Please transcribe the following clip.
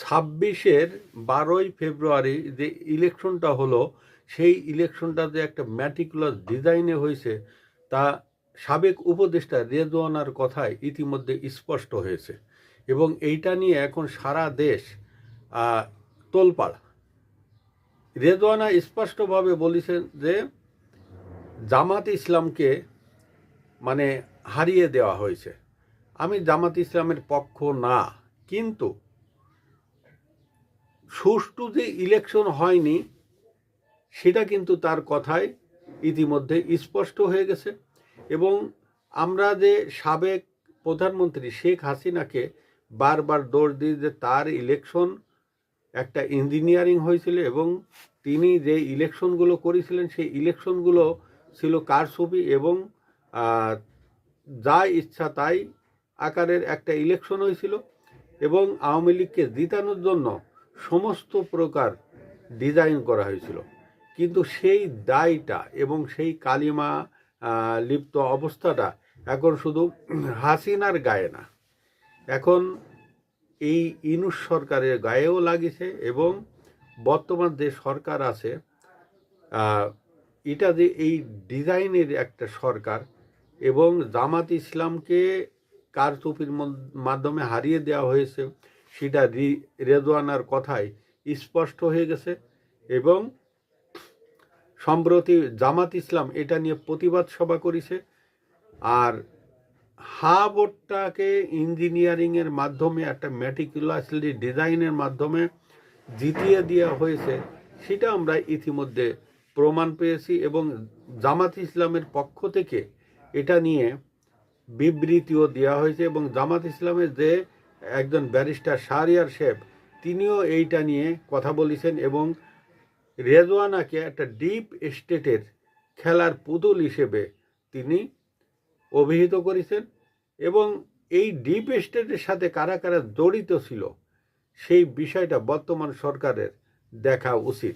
ছাব্বিশের 12ই ফেব্রুয়ারি যে ইলেকশনটা হলো, সেই ইলেকশনটা যে একটা ম্যাটিকুলার ডিজাইনে হয়েছে তা সাবেক উপদেষ্টা রেজওয়ানার কথায় ইতিমধ্যে স্পষ্ট হয়েছে। এবং এইটা নিয়ে এখন সারা দেশ তোলপাড়। রেজওয়ানা স্পষ্টভাবে বলেছেন যে জামাত ইসলামকে মানে হারিয়ে দেওয়া হয়েছে। আমি জামাত ইসলামের পক্ষ না, কিন্তু সুষ্ঠু যে ইলেকশন হয়নি সেটা কিন্তু তার কথায় ইতিমধ্যে স্পষ্ট হয়ে গেছে। এবং আমরা যে সাবেক প্রধানমন্ত্রী শেখ হাসিনাকে বারবার দোষ দিই যে তার ইলেকশন একটা ইঞ্জিনিয়ারিং হয়েছিল এবং তিনি যে ইলেকশনগুলো করেছিলেন সেই ইলেকশনগুলো ছিল কারচুপি এবং যা ইচ্ছা তাই আকারের একটা ইলেকশন হয়েছিল এবং আওয়ামী লীগকে জিতানোর জন্য সমস্ত প্রকার ডিজাইন করা হয়েছিল। কিন্তু সেই দায়টা এবং সেই কালিমা লিপ্ত অবস্থাটা এখন শুধু হাসিনার গায়ে না, এখন এই ইনুস সরকারের গায়েও লাগিছে। এবং বর্তমান যে সরকার আছে এটা যে এই ডিজাইনের একটা সরকার এবং জামাত ইসলামকে কারচুপির মাধ্যমে হারিয়ে দেওয়া হয়েছে সেটা রেজওয়ানার কথায় স্পষ্ট হয়ে গেছে। এবং সম্প্রতি জামাত ইসলাম এটা নিয়ে প্রতিবাদ সভা করেছে। আর ভোটটাকে ইঞ্জিনিয়ারিংয়ের মাধ্যমে একটা ম্যাটিকুলাসলি ডিজাইনের মাধ্যমে জিতিয়ে দেওয়া হয়েছে সেটা আমরা ইতিমধ্যে প্রমাণ পেয়েছি। এবং জামাত ইসলামের পক্ষ থেকে এটা নিয়ে বিবৃতিও দেওয়া হয়েছে এবং জামাত ইসলামের যে একজন ব্যারিস্টার শাহরিয়ার সাহেব তিনিও এইটা নিয়ে কথা বলেছেন এবং রেজওয়ানাকে একটা ডিপ স্টেটের খেলার পুতুল হিসেবে তিনি অভিহিত করেছেন। এবং এই ডিপ স্টেটের সাথে কারা কারা জড়িত ছিল সেই বিষয়টা বর্তমান সরকারের দেখা উচিত।